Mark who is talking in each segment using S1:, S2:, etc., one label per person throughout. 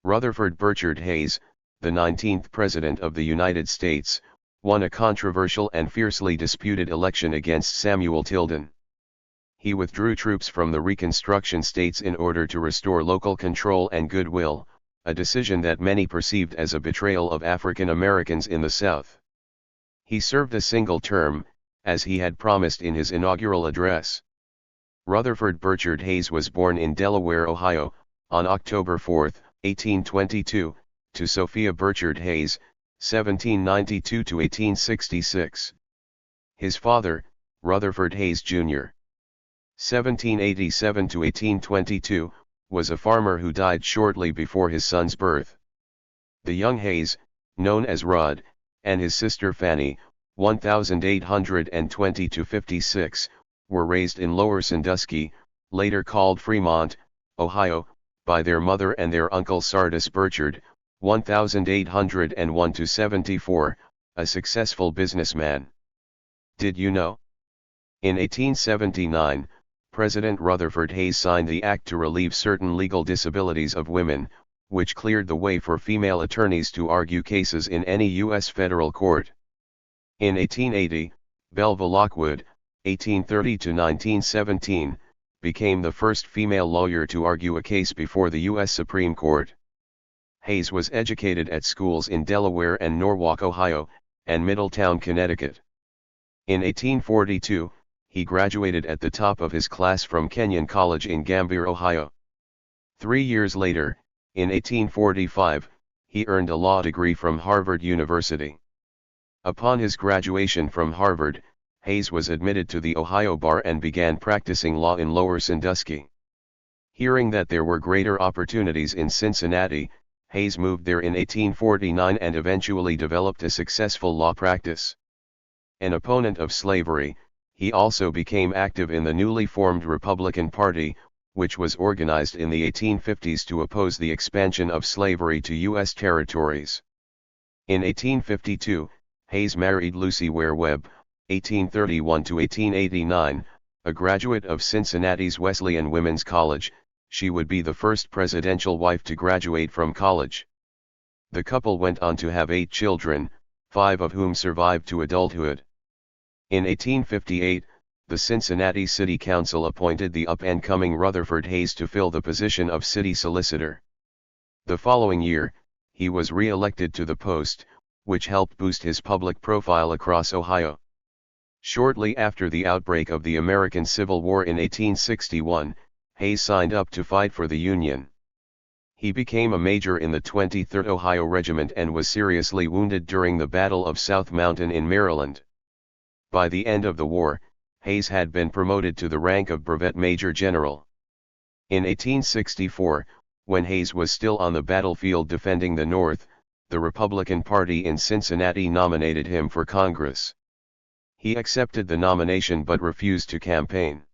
S1: Rutherford Birchard Hayes, the 19th President of the United States, won a controversial and fiercely disputed election against Samuel Tilden. He withdrew troops from the Reconstruction states in order to restore local control and goodwill, a decision that many perceived as a betrayal of African Americans in the South. He served a single term, as he had promised in his inaugural address. Rutherford Birchard Hayes was born in Delaware, Ohio, on October 4, 1822, to Sophia Birchard Hayes, 1792–1866. His father, Rutherford Hayes Jr. 1787–1822, was a farmer who died shortly before his son's birth. The young Hayes, known as Rud, and his sister Fanny, 1820–56, were raised in Lower Sandusky, later called Fremont, Ohio, by their mother and their uncle Sardis Birchard, 1801–74, a successful businessman. Did you know? In 1879, President Rutherford Hayes signed the act to relieve certain legal disabilities of women, which cleared the way for female attorneys to argue cases in any U.S. federal court. In 1880, Belva Lockwood, 1830–1917, became the first female lawyer to argue a case before the U.S. Supreme Court. Hayes was educated at schools in Delaware and Norwalk, Ohio, and Middletown, Connecticut. In 1842, he graduated at the top of his class from Kenyon College in Gambier, Ohio. 3 years later, in 1845, he earned a law degree from Harvard University. Upon his graduation from Harvard, Hayes was admitted to the Ohio bar and began practicing law in Lower Sandusky. Hearing that there were greater opportunities in Cincinnati, Hayes moved there in 1849 and eventually developed a successful law practice. An opponent of slavery, he also became active in the newly formed Republican Party, which was organized in the 1850s to oppose the expansion of slavery to U.S. territories. In 1852, Hayes married Lucy Ware Webb, 1831–1889, a graduate of Cincinnati's Wesleyan Women's College. She would be the first presidential wife to graduate from college. The couple went on to have 8 children, 5 of whom survived to adulthood. In 1858, the Cincinnati City Council appointed the up-and-coming Rutherford Hayes to fill the position of city solicitor. The following year, he was re-elected to the post, which helped boost his public profile across Ohio. Shortly after the outbreak of the American Civil War in 1861, Hayes signed up to fight for the Union. He became a major in the 23rd Ohio Regiment and was seriously wounded during the Battle of South Mountain in Maryland. By the end of the war, Hayes had been promoted to the rank of brevet major general. In 1864, when Hayes was still on the battlefield defending the North, the Republican Party in Cincinnati nominated him for Congress. He accepted the nomination but refused to campaign.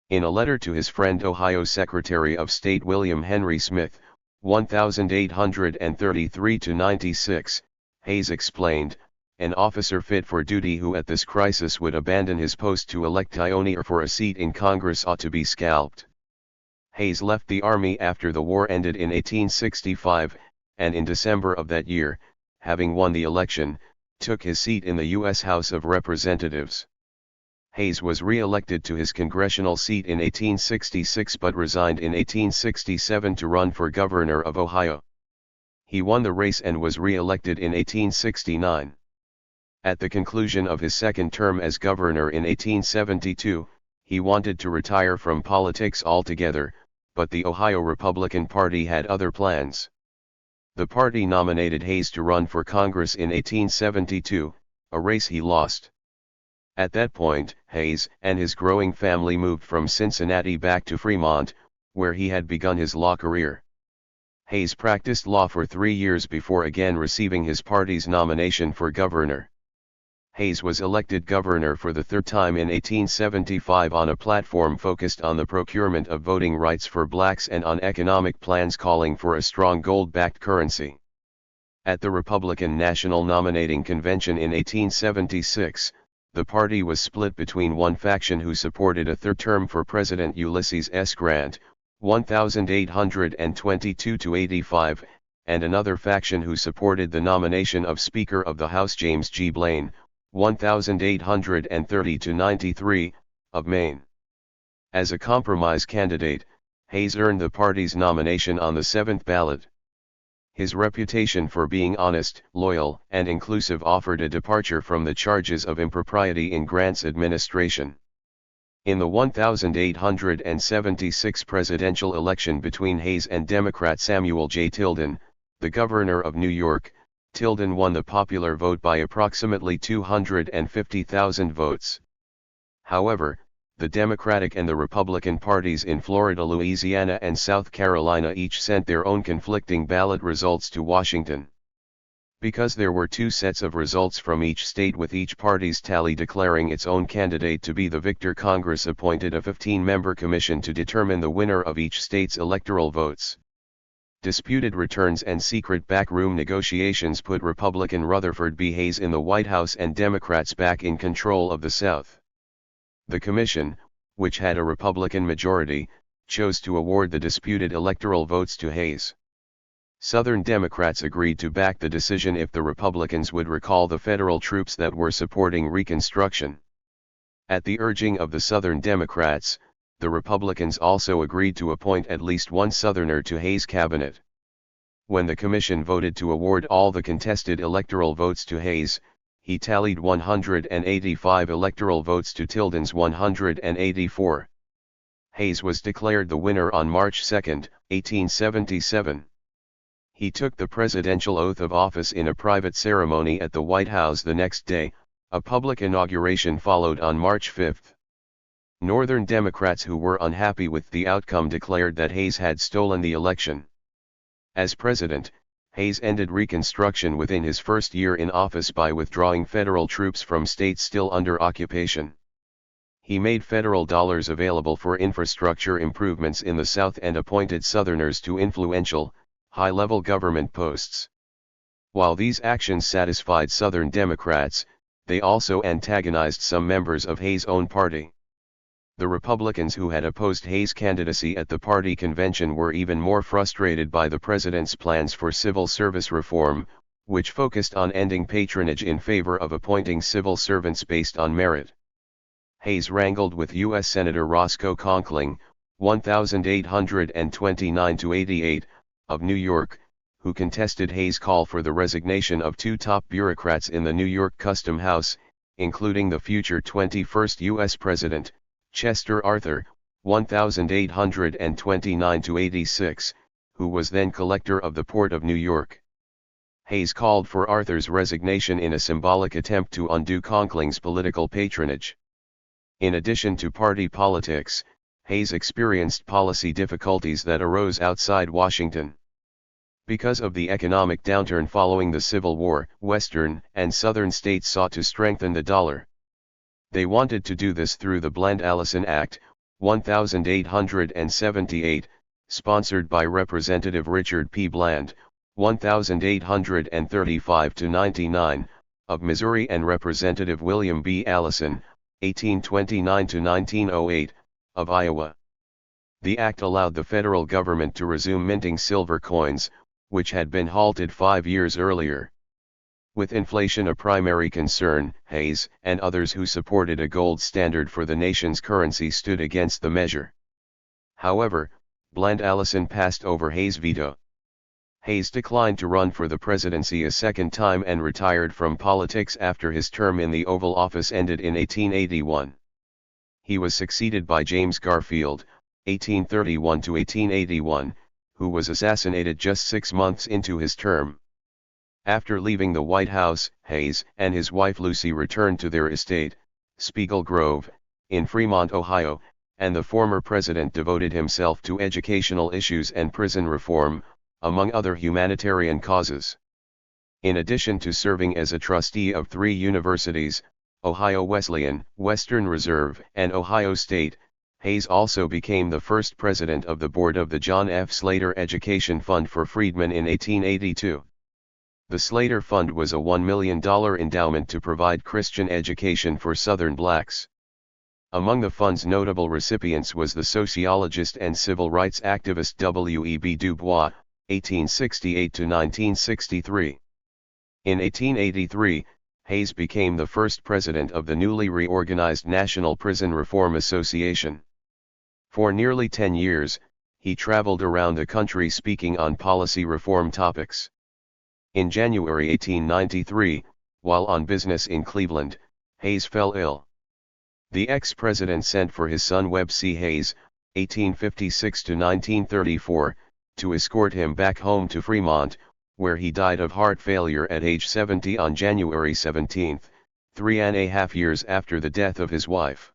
S1: In a letter to his friend Ohio Secretary of State William Henry Smith, 1833–96, Hayes explained, "An officer fit for duty who at this crisis would abandon his post to elect Ionia for a seat in Congress ought to be scalped." Hayes left the army after the war ended in 1865, and in December of that year, having won the election, took his seat in the U.S. House of Representatives. Hayes was re-elected to his congressional seat in 1866 but resigned in 1867 to run for governor of Ohio. He won the race and was re-elected in 1869. At the conclusion of his second term as governor in 1872, he wanted to retire from politics altogether, but the Ohio Republican Party had other plans. The party nominated Hayes to run for Congress in 1872, a race he lost. At that point, Hayes and his growing family moved from Cincinnati back to Fremont, where he had begun his law career. Hayes practiced law for 3 years before again receiving his party's nomination for governor. Hayes was elected governor for the third time in 1875 on a platform focused on the procurement of voting rights for blacks and on economic plans calling for a strong gold-backed currency. At the Republican National Nominating Convention in 1876, the party was split between one faction who supported a third term for President Ulysses S. Grant, 1822–85, and another faction who supported the nomination of Speaker of the House James G. Blaine, 1830–93, of Maine. As a compromise candidate, Hayes earned the party's nomination on the 7th ballot. His reputation for being honest, loyal, and inclusive offered a departure from the charges of impropriety in Grant's administration. In the 1876 presidential election between Hayes and Democrat Samuel J. Tilden, the governor of New York, Tilden won the popular vote by approximately 250,000 votes. However, the Democratic and the Republican parties in Florida, Louisiana, and South Carolina each sent their own conflicting ballot results to Washington. Because there were two sets of results from each state with each party's tally declaring its own candidate to be the victor, Congress appointed a 15-member commission to determine the winner of each state's electoral votes. Disputed returns and secret backroom negotiations put Republican Rutherford B. Hayes in the White House and Democrats back in control of the South. The commission, which had a Republican majority, chose to award the disputed electoral votes to Hayes. Southern Democrats agreed to back the decision if the Republicans would recall the federal troops that were supporting Reconstruction. At the urging of the Southern Democrats, the Republicans also agreed to appoint at least one Southerner to Hayes' cabinet. When the commission voted to award all the contested electoral votes to Hayes, he tallied 185 electoral votes to Tilden's 184. Hayes was declared the winner on March 2, 1877. He took the presidential oath of office in a private ceremony at the White House the next day. A public inauguration followed on March 5. Northern Democrats who were unhappy with the outcome declared that Hayes had stolen the election. As president, Hayes ended Reconstruction within his first year in office by withdrawing federal troops from states still under occupation. He made federal dollars available for infrastructure improvements in the South and appointed Southerners to influential, high-level government posts. While these actions satisfied Southern Democrats, they also antagonized some members of Hayes' own party. The Republicans who had opposed Hayes' candidacy at the party convention were even more frustrated by the president's plans for civil service reform, which focused on ending patronage in favor of appointing civil servants based on merit. Hayes wrangled with U.S. Senator Roscoe Conkling, 1829–88, of New York, who contested Hayes' call for the resignation of two top bureaucrats in the New York Customhouse, including the future 21st U.S. President, Chester Arthur, 1829–86, who was then collector of the Port of New York. Hayes called for Arthur's resignation in a symbolic attempt to undo Conkling's political patronage. In addition to party politics, Hayes experienced policy difficulties that arose outside Washington. Because of the economic downturn following the Civil War, Western and Southern states sought to strengthen the dollar. They wanted to do this through the Bland-Allison Act, 1878, sponsored by Representative Richard P. Bland, 1835–99, of Missouri and Representative William B. Allison, 1829–1908, of Iowa. The act allowed the federal government to resume minting silver coins, which had been halted 5 years earlier. With inflation a primary concern, Hayes and others who supported a gold standard for the nation's currency stood against the measure. However, Bland-Allison passed over Hayes' veto. Hayes declined to run for the presidency a second time and retired from politics after his term in the Oval Office ended in 1881. He was succeeded by James Garfield, 1831–1881, who was assassinated just 6 months into his term. After leaving the White House, Hayes and his wife Lucy returned to their estate, Spiegel Grove, in Fremont, Ohio, and the former president devoted himself to educational issues and prison reform, among other humanitarian causes. In addition to serving as a trustee of 3 universities, Ohio Wesleyan, Western Reserve, and Ohio State, Hayes also became the first president of the board of the John F. Slater Education Fund for Freedmen in 1882. The Slater Fund was a $1 million endowment to provide Christian education for Southern blacks. Among the fund's notable recipients was the sociologist and civil rights activist W.E.B. Du Bois, 1868 to 1963. In 1883, Hayes became the first president of the newly reorganized National Prison Reform Association. For nearly 10 years, he traveled around the country speaking on policy reform topics. In January 1893, while on business in Cleveland, Hayes fell ill. The ex-president sent for his son Webb C. Hayes, 1856 to 1934, to escort him back home to Fremont, where he died of heart failure at age 70 on January 17, 3.5 years after the death of his wife.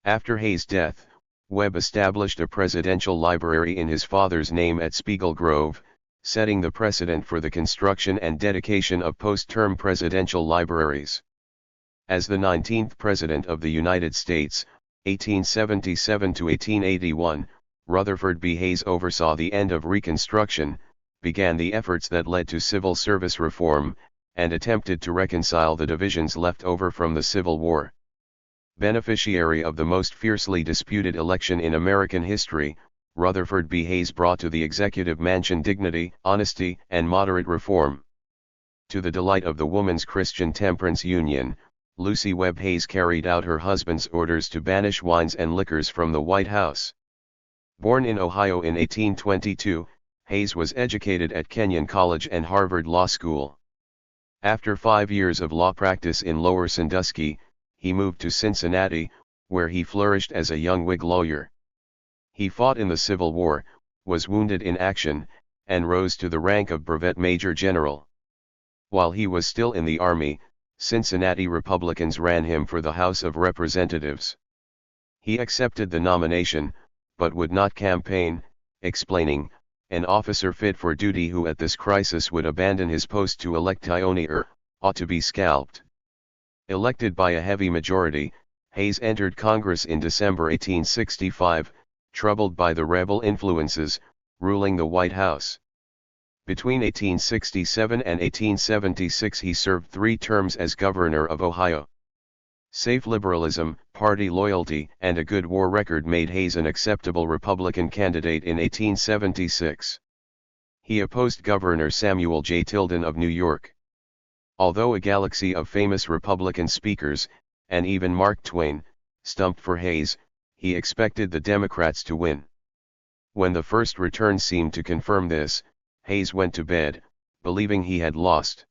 S1: After Hayes' death, Webb established a presidential library in his father's name at Spiegel Grove, setting the precedent for the construction and dedication of post-term presidential libraries. As the 19th President of the United States, 1877 to 1881, Rutherford B. Hayes oversaw the end of Reconstruction, began the efforts that led to civil service reform, and attempted to reconcile the divisions left over from the Civil War. Beneficiary of the most fiercely disputed election in American history, Rutherford B. Hayes brought to the executive mansion dignity, honesty, and moderate reform. To the delight of the Woman's Christian Temperance Union, Lucy Webb Hayes carried out her husband's orders to banish wines and liquors from the White House. Born in Ohio in 1822, Hayes was educated at Kenyon College and Harvard Law School. After 5 years of law practice in Lower Sandusky, he moved to Cincinnati, where he flourished as a young Whig lawyer. He fought in the Civil War, was wounded in action, and rose to the rank of brevet major general. While he was still in the Army, Cincinnati Republicans ran him for the House of Representatives. He accepted the nomination, but would not campaign, explaining, "An officer fit for duty who at this crisis would abandon his post to electione ought to be scalped." Elected by a heavy majority, Hayes entered Congress in December 1865, troubled by the rebel influences ruling the White House. Between 1867 and 1876 he served 3 terms as governor of Ohio. Safe liberalism, party loyalty, and a good war record made Hayes an acceptable Republican candidate in 1876. He opposed Governor Samuel J. Tilden of New York. Although a galaxy of famous Republican speakers, and even Mark Twain, stumped for Hayes, he expected the Democrats to win. When the first return seemed to confirm this, Hayes went to bed, believing he had lost.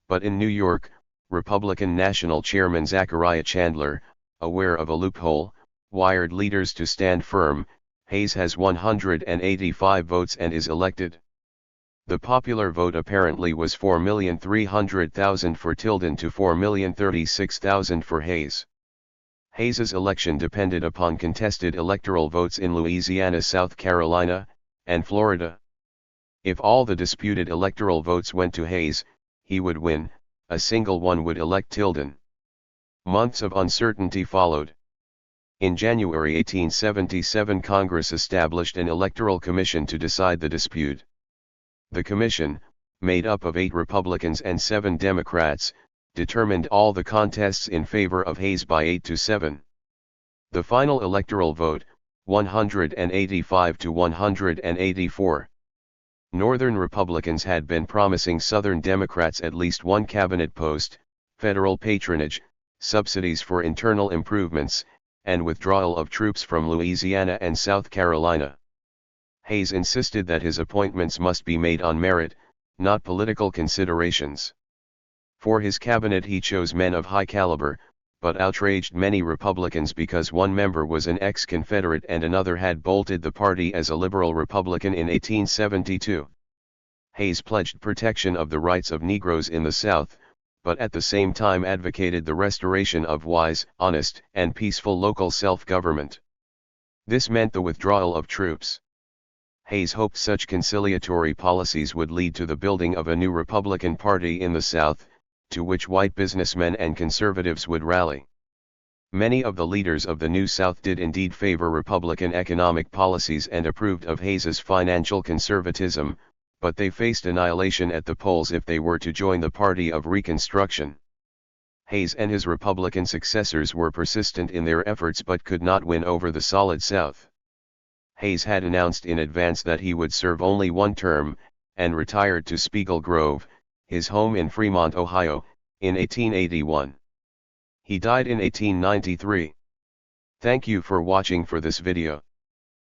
S1: But in New York, Republican National Chairman Zachariah Chandler, aware of a loophole, wired leaders to stand firm. Hayes has 185 votes and is elected. The popular vote apparently was 4,300,000 for Tilden to 4,036,000 for Hayes. Hayes's election depended upon contested electoral votes in Louisiana, South Carolina, and Florida. If all the disputed electoral votes went to Hayes, he would win. A single one would elect Tilden. Months of uncertainty followed. In January 1877 Congress established an electoral commission to decide the dispute. The commission, made up of 8 Republicans and 7 Democrats, determined all the contests in favor of Hayes by 8 to 7. The final electoral vote, 185 to 184. Northern Republicans had been promising Southern Democrats at least one cabinet post, federal patronage, subsidies for internal improvements, and withdrawal of troops from Louisiana and South Carolina. Hayes insisted that his appointments must be made on merit, not political considerations. For his cabinet he chose men of high caliber, but outraged many Republicans because one member was an ex-Confederate and another had bolted the party as a liberal Republican in 1872. Hayes pledged protection of the rights of Negroes in the South, but at the same time advocated the restoration of wise, honest, and peaceful local self-government. This meant the withdrawal of troops. Hayes hoped such conciliatory policies would lead to the building of a new Republican Party in the South, to which white businessmen and conservatives would rally. Many of the leaders of the New South did indeed favor Republican economic policies and approved of Hayes's financial conservatism, but they faced annihilation at the polls if they were to join the party of Reconstruction. Hayes and his Republican successors were persistent in their efforts but could not win over the Solid South. Hayes had announced in advance that he would serve only one term, and retired to Spiegel Grove, his home in Fremont, Ohio, in 1881. He died in 1893. Thank you for watching for this video.